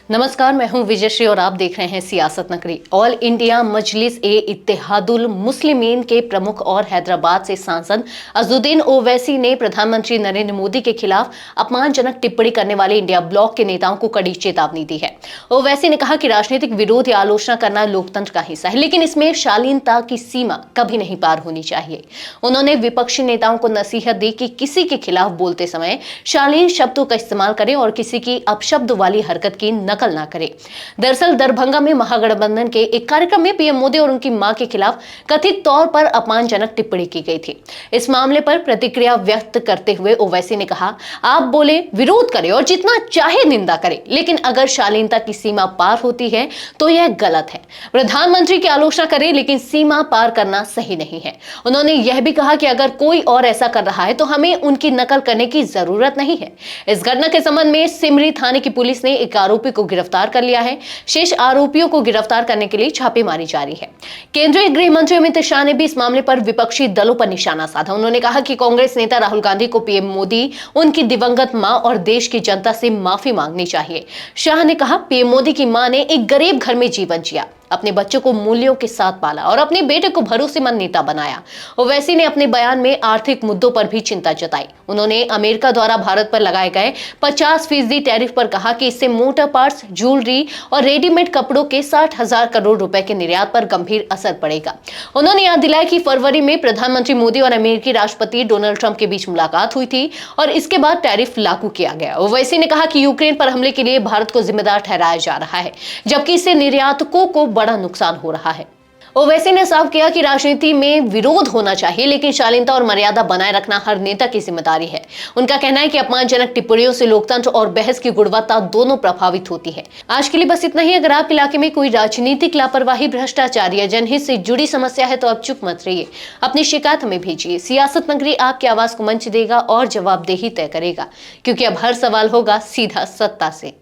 नमस्कार, मैं हूं विजयश्री और आप देख रहे हैं सियासत नगरी। ऑल इंडिया मजलिस ए इत्तेहादुल मुस्लिमीन के प्रमुख और हैदराबाद से सांसद अज़ुद्दीन ओवैसी ने प्रधानमंत्री नरेंद्र मोदी के खिलाफ अपमानजनक टिप्पणी करने वाले इंडिया ब्लॉक के नेताओं को कड़ी चेतावनी दी है। ओवैसी ने कहा कि राजनीतिक विरोध या आलोचना करना लोकतंत्र का हिस्सा है, लेकिन इसमें शालीनता की सीमा कभी नहीं पार होनी चाहिए। उन्होंने विपक्षी नेताओं को नसीहत दी कि किसी के खिलाफ बोलते समय शालीन शब्दों का इस्तेमाल करें और किसी की अपशब्द वाली हरकत की नकल ना करें। दरअसल दरभंगा में महागठबंधन के एक कार्यक्रम में पीएम मोदी और उनकी मां के खिलाफ कथित तौर पर अपमानजनक टिप्पणी की गई थी। इस मामले पर प्रतिक्रिया व्यक्त करते हुए ओवैसी ने कहा, आप बोले, विरोध करें और जितना चाहे निंदा करें, लेकिन अगर शालीनता की सीमा पार होती है तो यह गलत है। प्रधानमंत्री की आलोचना करें, लेकिन सीमा पार करना सही नहीं है। उन्होंने यह भी कहा कि अगर कोई और ऐसा कर रहा है तो हमें उनकी नकल करने की जरूरत नहीं है। इस घटना के संबंध में सिमरी थाने की पुलिस ने एक आरोपी को गिरफ्तार कर लिया है। शेष आरोपियों को गिरफ्तार करने के लिए छापेमारी जारी है। केंद्रीय गृह मंत्री अमित शाह ने भी इस मामले पर विपक्षी दलों पर निशाना साधा। उन्होंने कहा कि कांग्रेस नेता राहुल गांधी को पीएम मोदी, उनकी दिवंगत मां और देश की जनता से माफी मांगनी चाहिए। शाह ने कहा, पीएम मोदी की मां ने एक गरीब घर में जीवन जिया, अपने बच्चों को मूल्यों के साथ पाला और अपने बेटे को भरोसेमंद नेता बनाया। ओवैसी ने अपने बयान में आर्थिक मुद्दों पर भी चिंता जताई। उन्होंने अमेरिका द्वारा भारत पर लगाए गए 50% टैरिफ पर कहा कि इससे मोटर पार्ट्स, ज्वेलरी और रेडीमेड कपड़ों के 60,000 करोड़ रुपए के निर्यात पर गंभीर असर पड़ेगा। उन्होंने याद दिलाया कि फरवरी में प्रधानमंत्री मोदी और अमेरिकी राष्ट्रपति डोनाल्ड ट्रंप के बीच मुलाकात हुई थी और इसके बाद टैरिफ लागू किया गया। ओवैसी ने कहा कि यूक्रेन पर हमले के लिए भारत को जिम्मेदार ठहराया जा रहा है, जबकि इससे निर्यातकों को बड़ा नुकसान हो रहा है। ओवैसी ने साफ किया कि राजनीति में विरोध होना चाहिए, लेकिन शालीनता और मर्यादा बनाए रखना हर नेता की जिम्मेदारी है। उनका कहना है कि अपमानजनक टिप्पणियों से लोकतंत्र और बहस की गुणवत्ता दोनों प्रभावित होती है। आज के लिए बस इतना ही। अगर आप इलाके में कोई राजनीतिक लापरवाही, भ्रष्टाचार या जनहित से जुड़ी समस्या है तो आप चुप मत रहिए, अपनी शिकायत हमें भेजिए। सियासत नगरी आपकी आवाज को मंच देगा और जवाबदेही तय करेगा, क्योंकि अब हर सवाल होगा सीधा सत्ता से।